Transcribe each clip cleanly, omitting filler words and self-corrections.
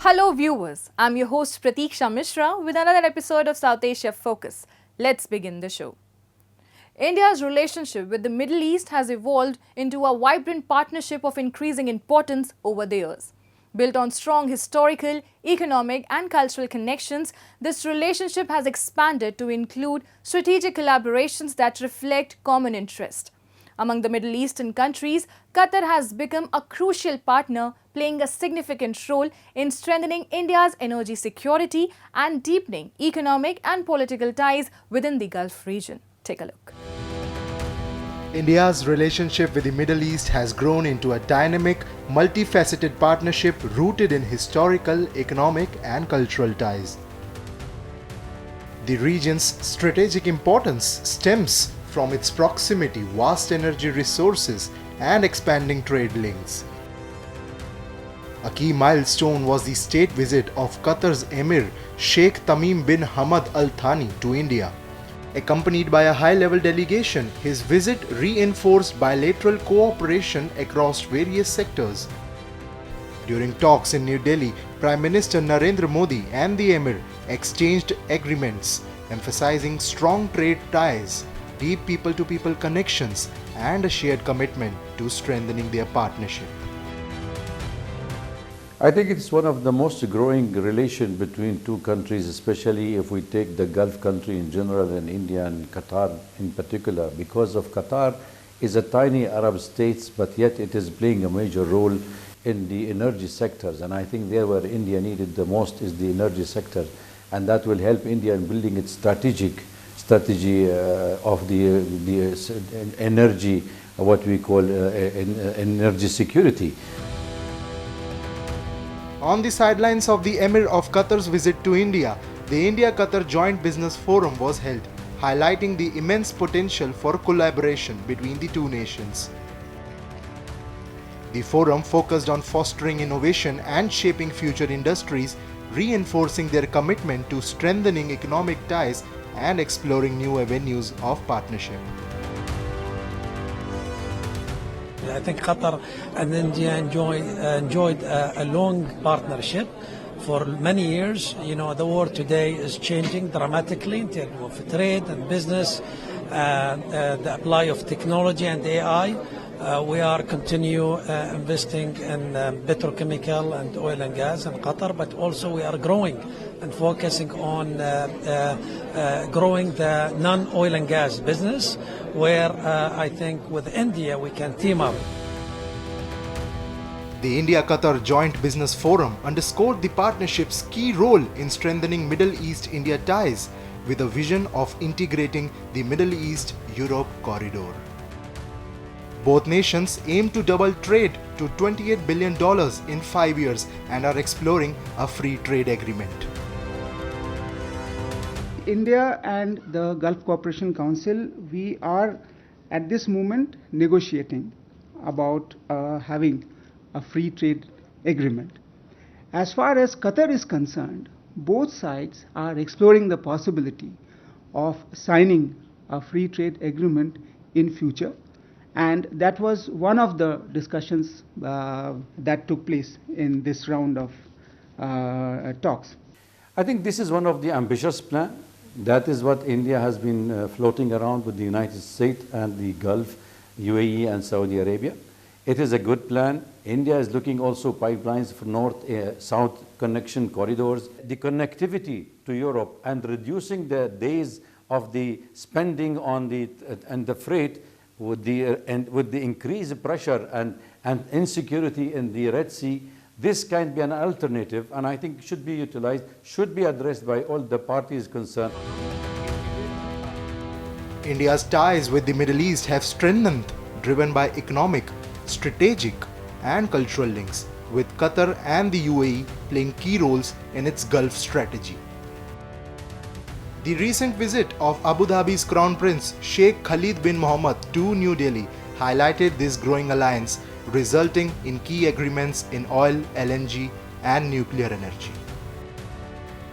Hello viewers, I'm your host Pratiksha Mishra with another episode of South Asia Focus. Let's begin the show. India's relationship with the Middle East has evolved into a vibrant partnership of increasing importance over the years. Built on strong historical, economic and cultural connections, this relationship has expanded to include strategic collaborations that reflect common interest. Among the Middle Eastern countries, Qatar has become a crucial partner, playing a significant role in strengthening India's energy security and deepening economic and political ties within the Gulf region. Take a look. India's relationship with the Middle East has grown into a dynamic, multifaceted partnership rooted in historical, economic, and cultural ties. The region's strategic importance stems from its proximity, vast energy resources, and expanding trade links. A key milestone was the state visit of Qatar's Emir Sheikh Tamim bin Hamad Al Thani to India. Accompanied by a high-level delegation, his visit reinforced bilateral cooperation across various sectors. During talks in New Delhi, Prime Minister Narendra Modi and the Emir exchanged agreements emphasizing strong trade ties, deep people-to-people connections, and a shared commitment to strengthening their partnership. I think it's one of the most growing relation between two countries, especially if we take the Gulf country in general and India and Qatar in particular, because of Qatar is a tiny Arab state, but yet it is playing a major role in the energy sectors. And I think there where India needed the most is the energy sector, and that will help India in building its strategy of the energy, what we call energy security. On the sidelines of the Emir of Qatar's visit to India, the India-Qatar Joint Business Forum was held, highlighting the immense potential for collaboration between the two nations. The forum focused on fostering innovation and shaping future industries, reinforcing their commitment to strengthening economic ties and exploring new avenues of partnership. I think Qatar and India enjoyed a long partnership for many years. You know, the world today is changing dramatically in terms of trade and business, the apply of technology and AI. We are continue investing in petrochemical and oil and gas in Qatar, but also we are growing and focusing on growing the non-oil and gas business, where I think with India we can team up. The India-Qatar Joint Business Forum underscored the partnership's key role in strengthening Middle East-India ties with a vision of integrating the Middle East-Europe corridor. Both nations aim to double trade to $28 billion in 5 years and are exploring a free trade agreement. India and the Gulf Cooperation Council, we are at this moment negotiating about having a free trade agreement. As far as Qatar is concerned, both sides are exploring the possibility of signing a free trade agreement in future, and that was one of the discussions that took place in this round of talks. I think this is one of the ambitious plans. That is what India has been floating around with the United States and the Gulf, UAE and Saudi Arabia. It is a good plan. India is looking also pipelines for north-south connection corridors. The connectivity to Europe and reducing the days of the spending on the freight with the increased pressure and insecurity in the Red Sea. This can be an alternative, and I think should be utilized, should be addressed by all the parties concerned. India's ties with the Middle East have strengthened, driven by economic, strategic, and cultural links, with Qatar and the UAE playing key roles in its Gulf strategy. The recent visit of Abu Dhabi's Crown Prince Sheikh Khalid bin Mohammed to New Delhi highlighted this growing alliance, resulting in key agreements in oil, LNG, and nuclear energy.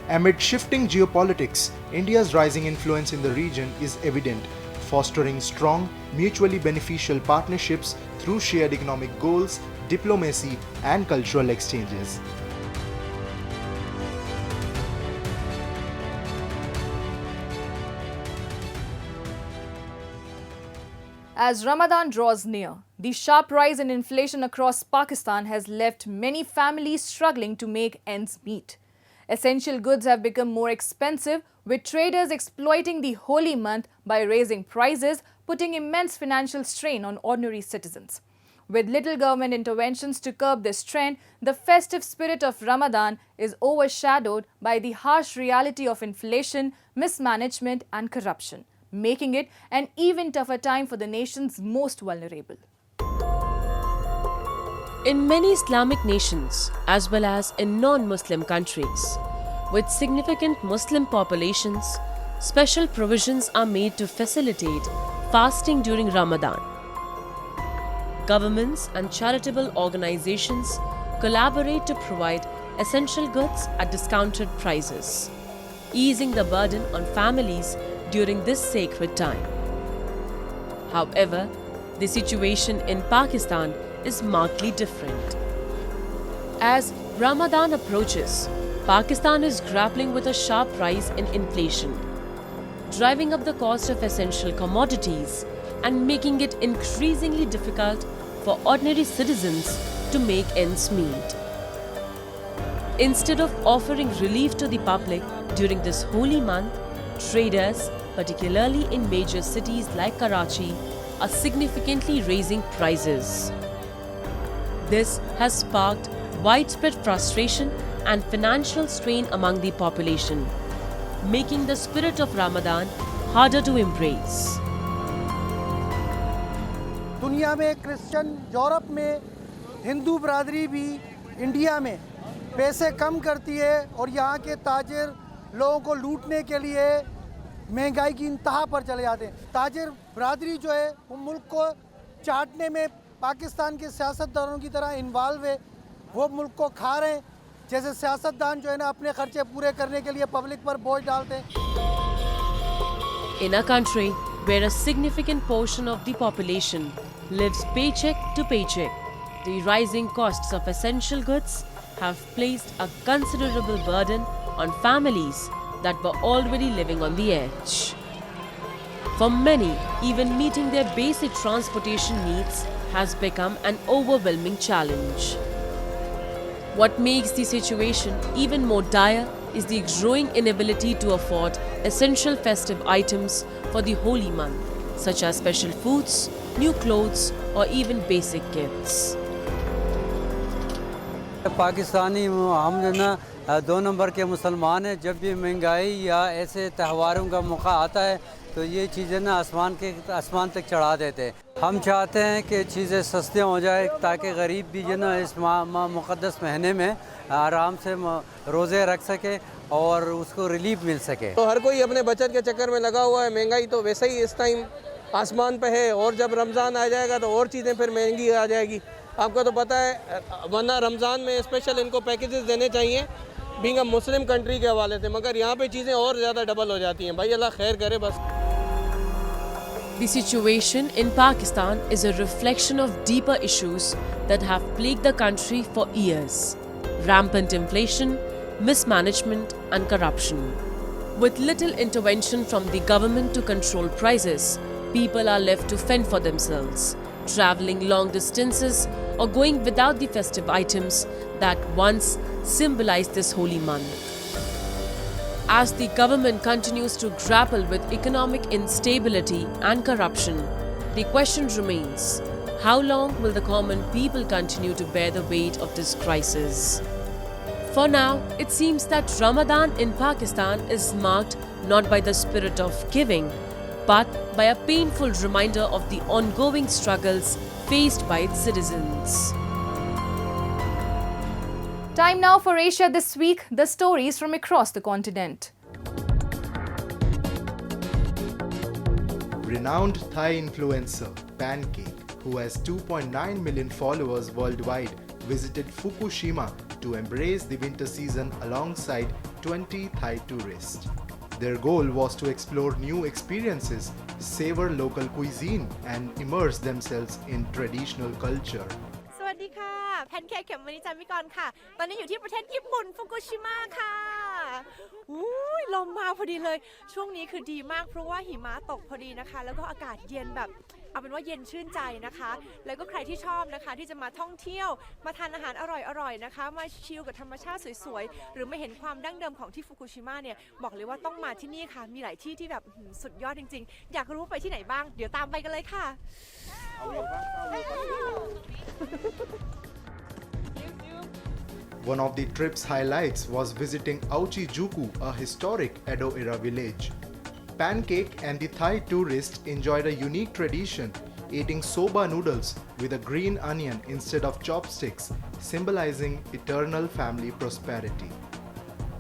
Amid shifting geopolitics, India's rising influence in the region is evident, fostering strong, mutually beneficial partnerships through shared economic goals, diplomacy, and cultural exchanges. As Ramadan draws near, the sharp rise in inflation across Pakistan has left many families struggling to make ends meet. Essential goods have become more expensive, with traders exploiting the holy month by raising prices, putting immense financial strain on ordinary citizens. With little government interventions to curb this trend, the festive spirit of Ramadan is overshadowed by the harsh reality of inflation, mismanagement and corruption, making it an even tougher time for the nation's most vulnerable. In many Islamic nations, as well as in non-Muslim countries, with significant Muslim populations, special provisions are made to facilitate fasting during Ramadan. Governments and charitable organizations collaborate to provide essential goods at discounted prices, easing the burden on families during this sacred time. However, the situation in Pakistan is markedly different. As Ramadan approaches, Pakistan is grappling with a sharp rise in inflation, driving up the cost of essential commodities and making it increasingly difficult for ordinary citizens to make ends meet. Instead of offering relief to the public during this holy month, traders, particularly in major cities like Karachi, are significantly raising prices. This has sparked widespread frustration and financial strain among the population, making the spirit of Ramadan harder to embrace. दुनिया में Christian, Europe में हिंदू बरादरी भी India में पैसे कम करती है और यहाँ के ताजिर लोगों को लूटने के लिए महंगाई की इंतहा पर चले जाते हैं। ताजिर बरादरी जो है वो मुल्क को चाटने में पाकिस्तान के सियासतदानों की तरह इन्वॉल्व है। वो मुल्क को खा रहे हैं, जैसे सियासतदान जो है ना अपने खर्चे पूरे करने के लिए पब्लिक पर बोझ डालते हैं। In a country where a significant portion of the population lives paycheck to paycheck, the rising costs of essential goods have placed a considerable burden on families that were already living on the edge. For many, even meeting their basic transportation needs has become an overwhelming challenge. What makes the situation even more dire is the growing inability to afford essential festive items for the holy month, such as special foods, new clothes, or even basic gifts. Pakistani हम जो ना 2 number के मुसलमान हैं। जब भी महंगाई या ऐसे त्योहारों का मौका आता है तो ये चीज़ें ना आसमान तक चढ़ा देते हैं। हम चाहते हैं कि चीज़ें सस्ती हो जाए ताकि गरीब भी जो ना इस मुक़द्दस महीने में आराम से रोज़े रख सके और उसको रिलीफ मिल सके। तो हर कोई अपने बचत के चक्कर में लगा हुआ है। महंगाई तो वैसे ही इस टाइम आसमान पे है और जब रमज़ान आ जाएगा तो और चीज़ें फिर महंगी आ जाएगी। आपको तो पता है, वरना रमज़ान में स्पेशल इनको पैकेजेस देने चाहिए बीइंग अ मुस्लिम कंट्री के हवाले से, मगर यहाँ पे चीज़ें और ज़्यादा डबल हो जाती हैं। भाई अल्लाह खैर करे बस। The situation in Pakistan is a reflection of deeper issues that have plagued the country for years: rampant inflation, mismanagement, and corruption. With little intervention from the government to control prices, people are left to fend for themselves, traveling long distances or going without the festive items that once symbolized this holy month. As the government continues to grapple with economic instability and corruption, the question remains: how long will the common people continue to bear the weight of this crisis? For now, it seems that Ramadan in Pakistan is marked not by the spirit of giving, but by a painful reminder of the ongoing struggles faced by its citizens. Time now for Asia This Week, the stories from across the continent. Renowned Thai influencer Pancake, who has 2.9 million followers worldwide, visited Fukushima to embrace the winter season alongside 20 Thai tourists. Their goal was to explore new experiences, savor local cuisine, and immerse themselves in traditional culture. สวัสดีค่ะแพนเค้กเขมมณีจันทร์วิกรค่ะตอนนี้อยู่ที่ประเทศญี่ปุ่นฟุกุชิมะค่ะ อุ้ยลมมาพอดีเลยช่วงนี้คือดีมากเพราะว่าหิมะตกพอดีนะคะแล้วก็อากาศเย็นแบบเอาเป็นว่าเย็นชื่นใจนะคะแล้วก็ใครที่ชอบนะคะที่จะมาท่องเที่ยวมาทานอาหารอร่อยๆนะคะมาชิลกับธรรมชาติสวยๆหรือมาเห็นความดั้งเดิมของที่ฟุกุชิมะเนี่ยบอกเลยว่าต้องมาที่นี่ค่ะมีหลายที่ที่แบบสุดยอดจริงๆอยากรู้ไปที่ไหนบ้างเดี๋ยวตามไปกันเลยค่ะ One of the trip's highlights was visiting Aochi-juku, a historic Edo-era village. Pancake and the Thai tourists enjoyed a unique tradition, eating soba noodles with a green onion instead of chopsticks, symbolizing eternal family prosperity.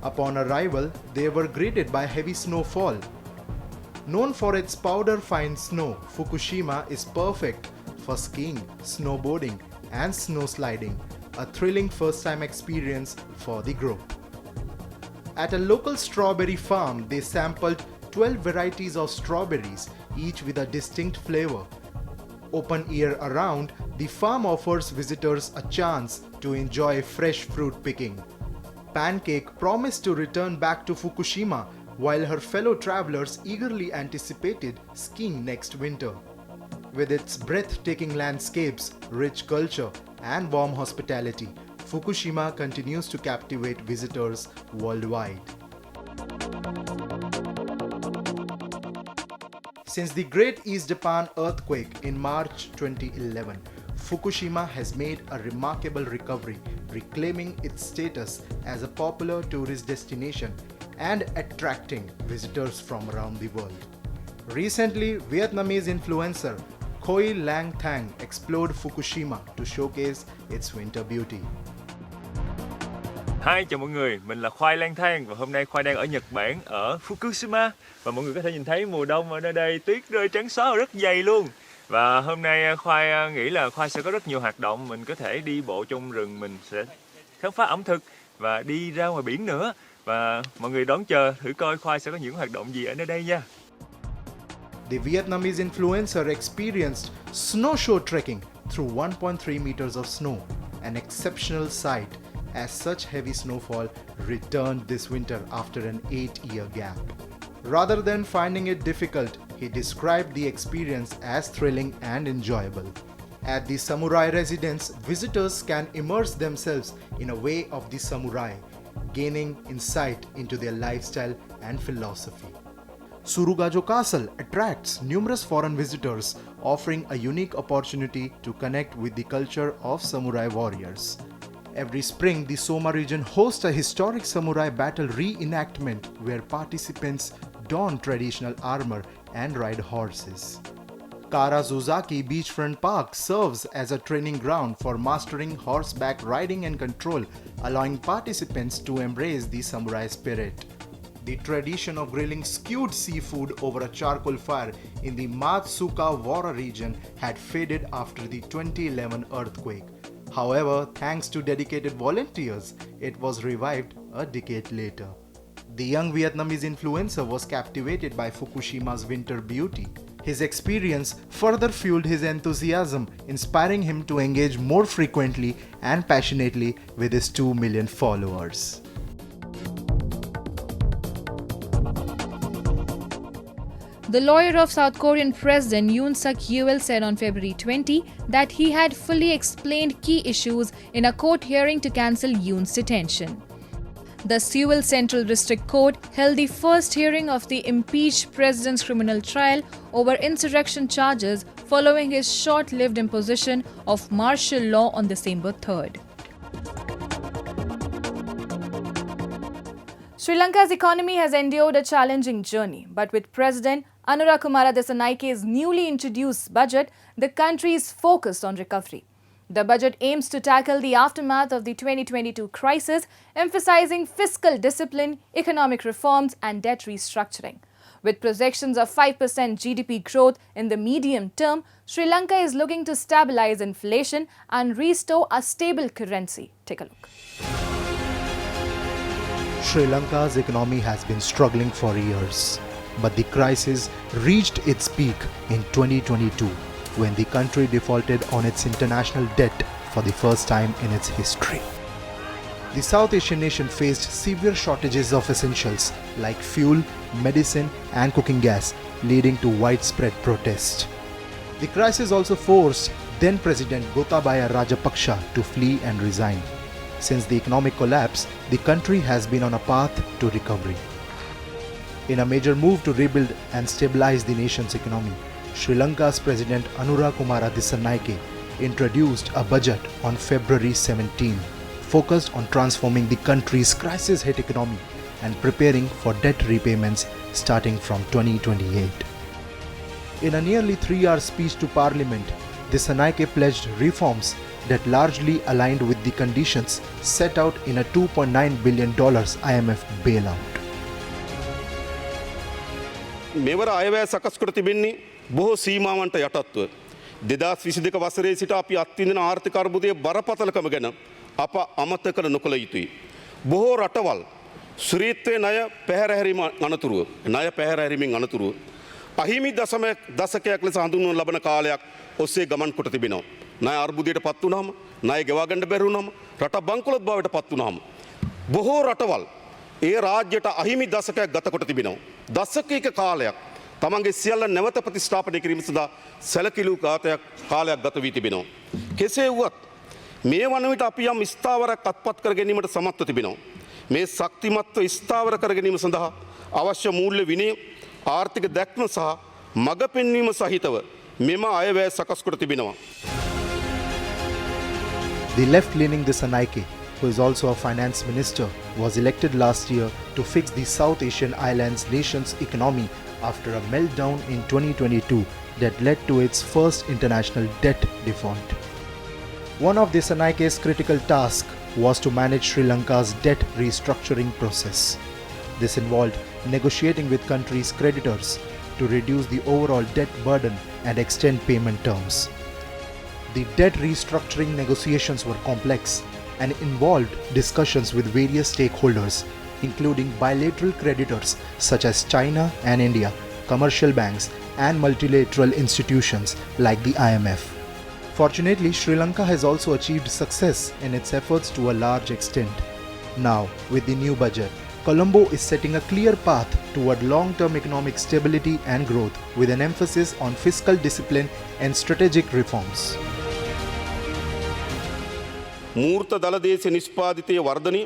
Upon arrival, they were greeted by heavy snowfall. Known for its powder-fine snow, Fukushima is perfect for skiing, snowboarding, and snow sliding, a thrilling first-time experience for the group. At a local strawberry farm, they sampled 12 varieties of strawberries, each with a distinct flavor. Open year-round, the farm offers visitors a chance to enjoy fresh fruit picking. Pancake promised to return back to Fukushima, while her fellow travelers eagerly anticipated skiing next winter. With its breathtaking landscapes, rich culture, and warm hospitality, Fukushima continues to captivate visitors worldwide. Since the Great East Japan earthquake in March 2011, Fukushima has made a remarkable recovery, reclaiming its status as a popular tourist destination and attracting visitors from around the world. Recently, Vietnamese influencer Khoi Lang Thang explored Fukushima to showcase its winter beauty. Hi, chào mọi người, mình là Khoai Lang Thang và hôm nay Khoai đang ở Nhật Bản, ở Fukushima. Và mọi người có thể nhìn thấy mùa đông ở nơi đây tuyết rơi trắng xóa và rất dày luôn. Và hôm nay Khoai nghĩ là Khoai sẽ có rất nhiều hoạt động, mình có thể đi bộ trong rừng, mình sẽ khám phá ẩm thực và đi ra ngoài biển nữa. Và mọi người đón chờ thử coi Khoai sẽ có những hoạt động gì ở nơi đây nha. The Vietnamese influencer experienced snowshoe trekking through 1.3 meters of snow, an exceptional sight as such heavy snowfall returned this winter after an 8-year gap. Rather than finding it difficult, he described the experience as thrilling and enjoyable. At the samurai residence, visitors can immerse themselves in a way of the samurai, gaining insight into their lifestyle and philosophy. Surugajo Castle attracts numerous foreign visitors, offering a unique opportunity to connect with the culture of samurai warriors. Every spring, the Soma region hosts a historic samurai battle reenactment where participants don traditional armor and ride horses. Karazuzaki Beachfront Park serves as a training ground for mastering horseback riding and control, allowing participants to embrace the samurai spirit. The tradition of grilling stewed seafood over a charcoal fire in the Matsuka-Wara region had faded after the 2011 earthquake. However, thanks to dedicated volunteers, it was revived a decade later. The young Vietnamese influencer was captivated by Fukushima's winter beauty. His experience further fueled his enthusiasm, inspiring him to engage more frequently and passionately with his 2 million followers. The lawyer of South Korean President Yoon Suk-yeol said on February 20 that he had fully explained key issues in a court hearing to cancel Yoon's detention. The Seoul Central District Court held the first hearing of the impeached president's criminal trial over insurrection charges following his short-lived imposition of martial law on December 3rd. Sri Lanka's economy has endured a challenging journey, but with President Anura Kumara Dissanayke's newly introduced budget, the country is focused on recovery. The budget aims to tackle the aftermath of the 2022 crisis, emphasizing fiscal discipline, economic reforms and debt restructuring. With projections of 5% GDP growth in the medium term, Sri Lanka is looking to stabilize inflation and restore a stable currency. Take a look. Sri Lanka's economy has been struggling for years, but the crisis reached its peak in 2022 when the country defaulted on its international debt for the first time in its history. the South Asian nation faced severe shortages of essentials like fuel, medicine and cooking gas, leading to widespread protest. The crisis also forced then President Gotabaya Rajapaksa to flee and resign. Since the economic collapse, the country has been on a path to recovery. In a major move to rebuild and stabilize the nation's economy, Sri Lanka's President Anura Kumara Dissanayake introduced a budget on February 17, focused on transforming the country's crisis-hit economy and preparing for debt repayments starting from 2028. In a nearly 3-hour speech to Parliament, Dissanayake pledged reforms that largely aligned with the conditions set out in a $2.9 billion IMF bailout. මෙවර අයවැය සකස් කර තිබෙන්නේ බොහෝ සීමාවන්ට යටත්ව 2022 වසරේ සිට අපි අත්විඳින ආර්ථික අර්බුදයේ බරපතලකම ගැන අප අමතක කර නොකළ යුතුයි. බොහෝ රටවල් සුරීත්වයේ ණය පැහැරහැරීමෙන් අනතුරුව අහිමි දශකයක් ලෙස හඳුන්වනු ලබන කාලයක් ඔස්සේ ගමන් කොට තිබෙනවා. ණය අර්බුදයට පත් වුණාම, ණය ගෙවා ගන්න බැරි වුණාම, රට බංකොලොත් බවට පත් වුණාම බොහෝ රටවල් ඒ රාජ්‍යයට අහිමි දශකයක් ගත කොට තිබෙනවා. දශකයක කාලයක් තමන්ගේ සියල්ල නැවත ප්‍රතිස්ථාපනය කිරීම සඳහා සැලකිලි කාලයක් ගත වී තිබෙනවා. කෙසේ වුවත් මේ වන විට අපි යම් ස්ථාවරයක් අත්පත් කර ගැනීමට සමත්ව තිබෙනවා. මේ ශක්තිමත්ව ස්ථාවර කර ගැනීම සඳහා අවශ්‍ය මූල්‍ය විනය, ආර්ථික දැක්ම සහ මඟ පෙන්වීම සහිතව මෙම අයවැය සකස් කොට තිබෙනවා. The left-leaning Dissanayake, who is also a finance minister, was elected last year to fix the South Asian islands nation's economy after a meltdown in 2022 that led to its first international debt default. One of Disanayake's critical tasks was to manage Sri Lanka's debt restructuring process. This involved negotiating with country's creditors to reduce the overall debt burden and extend payment terms. The debt restructuring negotiations were complex and involved discussions with various stakeholders, including bilateral creditors such as China and India, commercial banks, and multilateral institutions like the IMF. Fortunately, Sri Lanka has also achieved success in its efforts to a large extent. Now, with the new budget, Colombo is setting a clear path toward long-term economic stability and growth with an emphasis on fiscal discipline and strategic reforms. මූර්ත දළදේශ නිෂ්පාදිතයේ වර්ධනය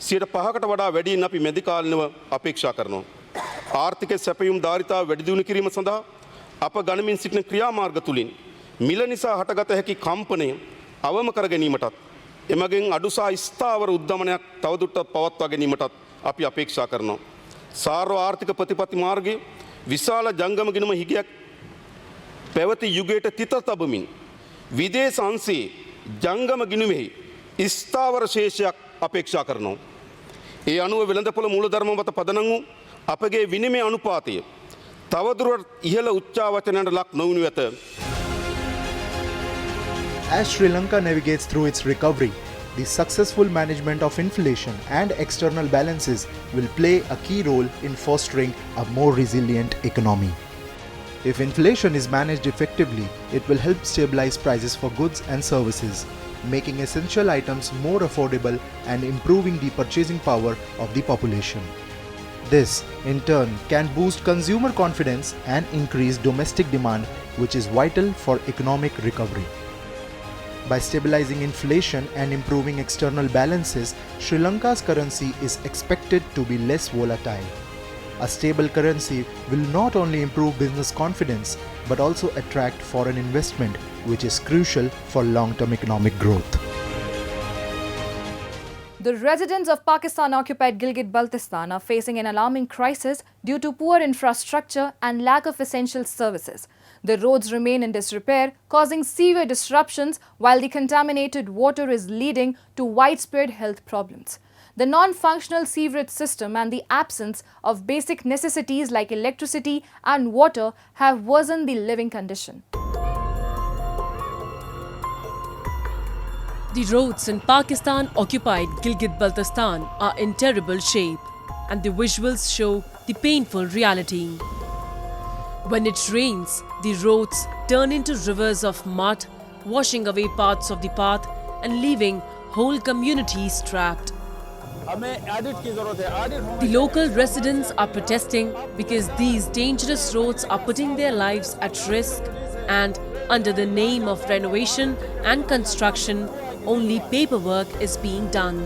5%කට වඩා වැඩියෙන් අපි මැදිකාලීනව අපේක්ෂා කරනවා. ආර්ථික සැපයුම් ධාරිතාව වැඩි දියුණු කිරීම සඳහා අප ගණමින් සිටින ක්‍රියාමාර්ග තුලින් මිල නිසා හටගත හැකි කම්පනය අවම කර ගැනීමටත් එමගින් අඩුසා ස්ථාවර උද්දමනයක් තවදුරටත් පවත්වා ගැනීමටත් අපි අපේක්ෂා කරනවා. සාර්ව ආර්ථික ප්‍රතිපත්ති මාර්ගයේ විශාල ජංගම ගිණුම හිගයක් පැවති යුගයට තිත තබමින් විදේශ අංශයේ ජංගම ගිණුමෙහි ස්ථාවර ශේෂයක් අපේක්ෂා කරනවා. ඒ අනුව වෙළඳපොළ මූලධර්ම මත පදනම් වූ අපගේ විනිමය අනුපාතය තවදුරටත් ඉහළ උච්චාවචනයට ලක් නොවනු ඇත. As Sri Lanka navigates through its recovery, the successful management of inflation and external balances will play a key role in fostering a more resilient economy. If inflation is managed effectively, it will help stabilize prices for goods and services, making essential items more affordable and improving the purchasing power of the population. This, in turn, can boost consumer confidence and increase domestic demand, which is vital for economic recovery. By stabilizing inflation and improving external balances, Sri Lanka's currency is expected to be less volatile. A stable currency will not only improve business confidence but also attract foreign investment, which is crucial for long-term economic growth. The residents of Pakistan-occupied Gilgit-Baltistan are facing an alarming crisis due to poor infrastructure and lack of essential services. The roads remain in disrepair, causing severe disruptions, while the contaminated water is leading to widespread health problems. The non-functional sewerage system and the absence of basic necessities like electricity and water have worsened the living condition. The roads in Pakistan-occupied Gilgit-Baltistan are in terrible shape, and the visuals show the painful reality. When it rains, the roads turn into rivers of mud, washing away parts of the path and leaving whole communities trapped. The local residents are protesting because these dangerous roads are putting their lives at risk, and under the name of renovation and construction, only paperwork is being done.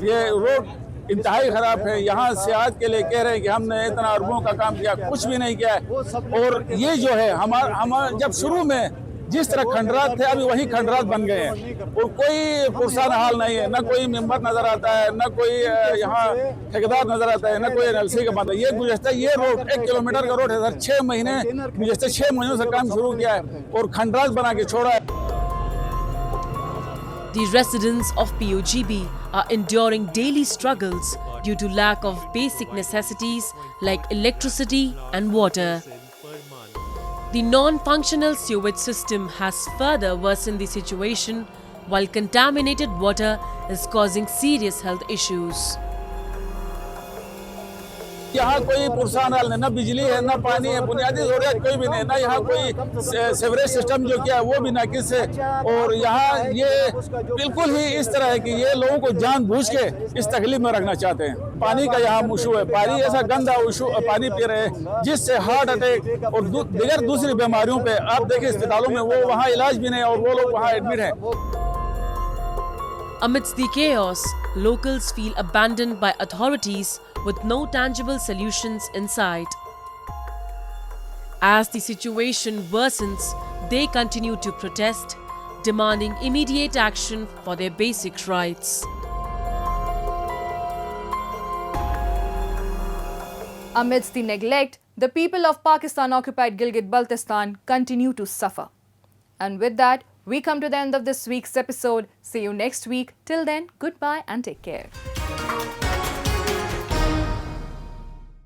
ये road इंतहाई खराब है। यहाँ से आज के लिए कह रहे हैं कि हमने इतना अरबों का काम किया, कुछ भी नहीं किया है। और ये जो है हमारा जब शुरू में जिस तरह खंडरात थे, अभी वही खंडरात बन गए हैं और कोई पुरसान हाल नहीं है। न कोई मेंबर नजर आता है, न कोई यहाँ ठेकेदार नजर आता है, न कोई एनएलसी का बंदा। ये गुज़श्ता ये रोड 1 किलोमीटर का रोड है सर। 6 महीने गुज़श्ता 6 महीनों से काम शुरू किया है और खंडरात बना के छोड़ा है। The residents of POGB are enduring daily struggles due to lack of basic necessities like electricity and water. The non-functional sewage system has further worsened the situation, while contaminated water is causing serious health issues. यहाँ कोई पुरसान हाल नहीं, न बिजली है, न पानी है, बुनियादी ज़रूरियात कोई भी नहीं, न यहाँ कोई सेवरेज सिस्टम जो किया है वो भी नाकिस है। और यहाँ ये बिल्कुल ही इस तरह है कि ये लोगों को जानबूझ के इस तकलीफ में रखना चाहते हैं। पानी का यहाँ इशू है, पानी ऐसा गंदा पानी पी रहे हैं जिससे हार्ट अटैक और दीगर दूसरी बीमारियों पे आप देखिए अस्पतालों में वो वहाँ इलाज भी नहीं और वो लोग वहाँ एडमिट हैं। Amidst the chaos, locals feel abandoned by authorities with no tangible solutions in sight. As the situation worsens, they continue to protest, demanding immediate action for their basic rights. Amidst the neglect, the people of Pakistan-occupied Gilgit-Baltistan continue to suffer. And with that, we come to the end of this week's episode. See you next week. Till then, goodbye and take care.